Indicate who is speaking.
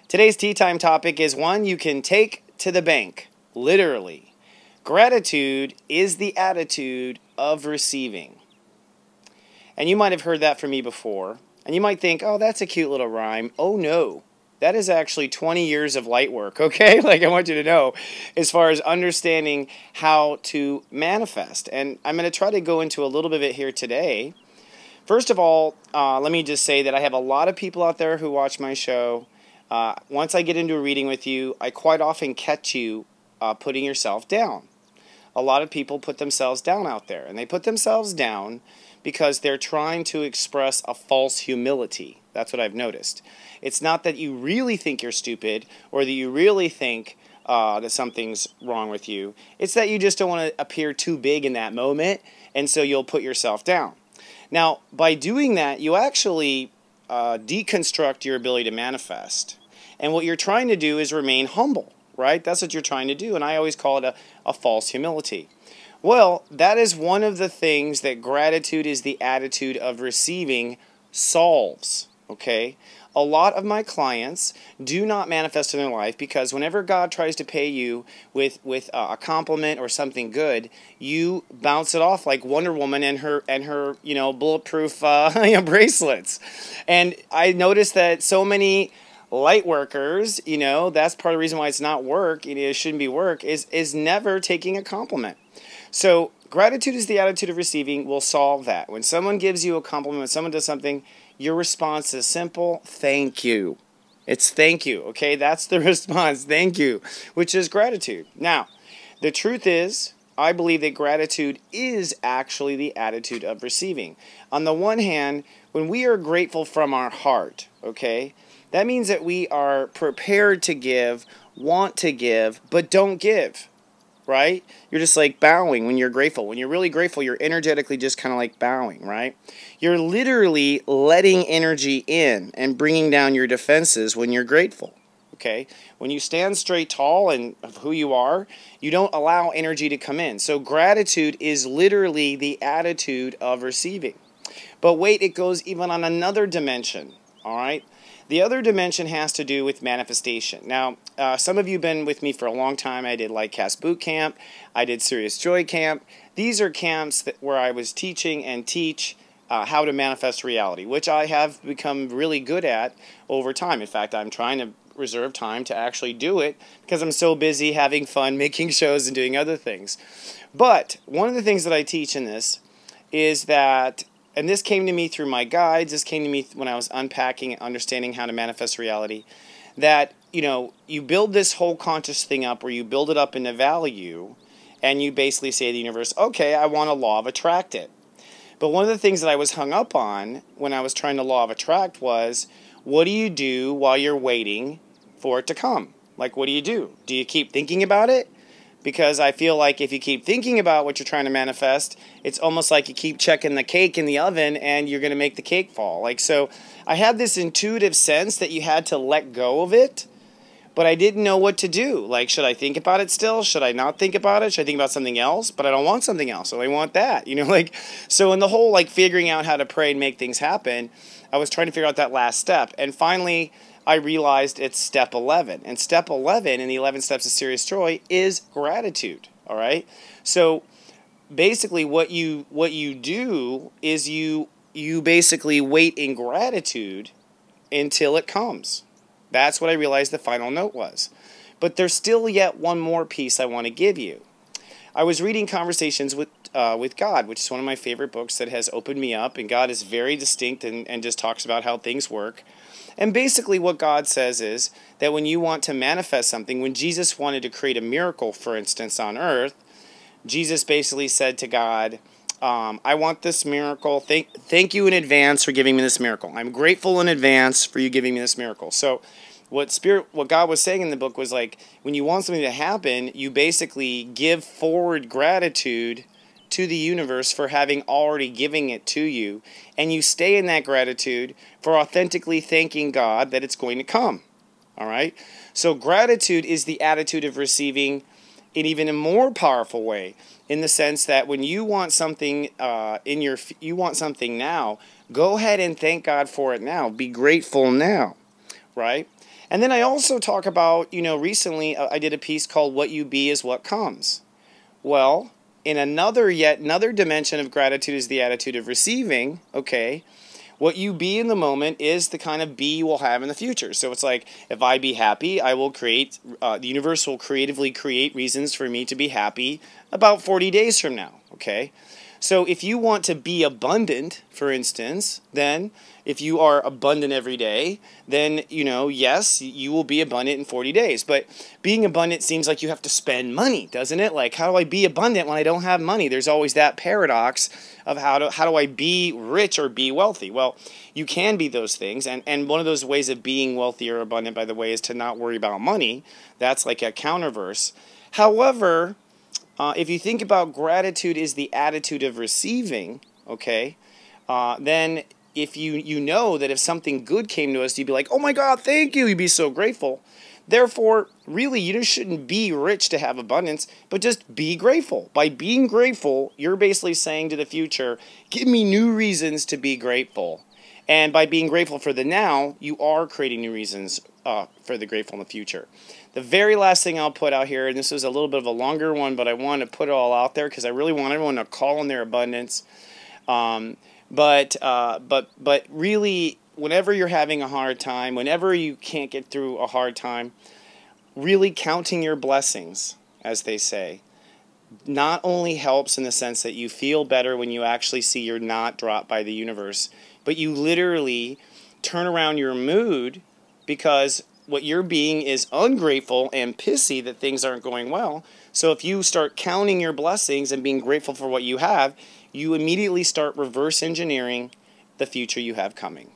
Speaker 1: Today's tea time topic is one you can take to the bank, literally. Gratitude is the attitude of receiving. And you might have heard that from me before, and you might think, oh, that's a cute little rhyme. Oh, no. That is actually 20 years of light work, okay? Like, I want you to know, as far as understanding how to manifest. And I'm going to try to go into a little bit of it here today. First of all, let me just say that I have a lot of people out there who watch my show. Once I get into a reading with you, I quite often catch you putting yourself down. A lot of people put themselves down out there, and they put themselves down because they're trying to express a false humility. That's what I've noticed. It's not that you really think you're stupid or that you really think that something's wrong with you. It's that you just don't want to appear too big in that moment, and so you'll put yourself down. Now, by doing that, you actually deconstruct your ability to manifest. And what you're trying to do is remain humble, right? That's what you're trying to do, and I always call it a false humility. Well, that is one of the things that gratitude is the attitude of receiving solves, okay? A lot of my clients do not manifest in their life because whenever God tries to pay you with a compliment or something good, you bounce it off like Wonder Woman and her bulletproof bracelets. And I noticed that so many light workers, that's part of the reason why it's not work, it shouldn't be work, is never taking a compliment. So gratitude is the attitude of receiving will solve that. When someone gives you a compliment, when someone does something, your response is simple, thank you. It's thank you, okay? That's the response, thank you, which is gratitude. Now, the truth is, I believe that gratitude is actually the attitude of receiving. On the one hand, when we are grateful from our heart, okay, that means that we are prepared to give, want to give, but don't give. Right? You're just like bowing when you're grateful. When you're really grateful, you're energetically just kind of like bowing, right? You're literally letting energy in and bringing down your defenses when you're grateful, okay? When you stand straight tall and of who you are, you don't allow energy to come in. So gratitude is literally the attitude of receiving. But wait, it goes even on another dimension, all right? The other dimension has to do with manifestation. Now, some of you have been with me for a long time. I did Lightcast Boot Camp. I did Serious Joy Camp. These are camps where I was teaching and teach how to manifest reality, which I have become really good at over time. In fact, I'm trying to reserve time to actually do it because I'm so busy having fun making shows and doing other things. But one of the things that I teach in this is that, and this came to me through my guides, this came to me when I was unpacking and understanding how to manifest reality, that, you build this whole conscious thing up where you build it up into value, and you basically say to the universe, okay, I want a law of attract it. But one of the things that I was hung up on when I was trying to law of attract was, what do you do while you're waiting for it to come? Like, what do you do? Do you keep thinking about it? Because I feel like if you keep thinking about what you're trying to manifest, it's almost like you keep checking the cake in the oven and you're going to make the cake fall. So I had this intuitive sense that you had to let go of it, but I didn't know what to do. Like, should I think about it still? Should I not think about it? Should I think about something else? But I don't want something else. So I want that. So in the whole figuring out how to pray and make things happen, I was trying to figure out that last step. And finally, I realized it's step 11. And step 11 in the 11 steps of serious joy is gratitude, all right? So basically what you do is you basically wait in gratitude until it comes. That's what I realized the final note was. But there's still yet one more piece I want to give you. I was reading Conversations with God, which is one of my favorite books that has opened me up, and God is very distinct and just talks about how things work. And basically what God says is that when you want to manifest something, when Jesus wanted to create a miracle, for instance, on earth, Jesus basically said to God, I want this miracle. Thank you in advance for giving me this miracle. I'm grateful in advance for you giving me this miracle. So what God was saying in the book was when you want something to happen, you basically give forward gratitude to the universe for having already given it to you, and you stay in that gratitude for authentically thanking God that it's going to come. All right? So gratitude is the attitude of receiving in even a more powerful way, in the sense that when you want something you want something now, go ahead and thank God for it now. Be grateful now, right? And then I also talk about, recently I did a piece called What You Be is What Comes. Well, in another dimension of gratitude is the attitude of receiving, okay? What you be in the moment is the kind of be you will have in the future. So it's like, if I be happy, I will create, the universe will creatively create reasons for me to be happy about 40 days from now, okay? So if you want to be abundant, for instance, then if you are abundant every day, then, yes, you will be abundant in 40 days. But being abundant seems like you have to spend money, doesn't it? Like, how do I be abundant when I don't have money? There's always that paradox of how do I be rich or be wealthy? Well, you can be those things. And one of those ways of being wealthy or abundant, by the way, is to not worry about money. That's like a counterverse. However, if you think about gratitude is the attitude of receiving, okay, then if you know that if something good came to us, you'd be like, oh my God, thank you, you'd be so grateful. Therefore, really, you just shouldn't be rich to have abundance, but just be grateful. By being grateful, you're basically saying to the future, give me new reasons to be grateful. And by being grateful for the now, you are creating new reasons for the grateful in the future. The very last thing I'll put out here, and this is a little bit of a longer one, but I want to put it all out there because I really want everyone to call on their abundance. But really, whenever you're having a hard time, whenever you can't get through a hard time, really counting your blessings, as they say, not only helps in the sense that you feel better when you actually see you're not dropped by the universe, but you literally turn around your mood because what you're being is ungrateful and pissy that things aren't going well. So if you start counting your blessings and being grateful for what you have, you immediately start reverse engineering the future you have coming.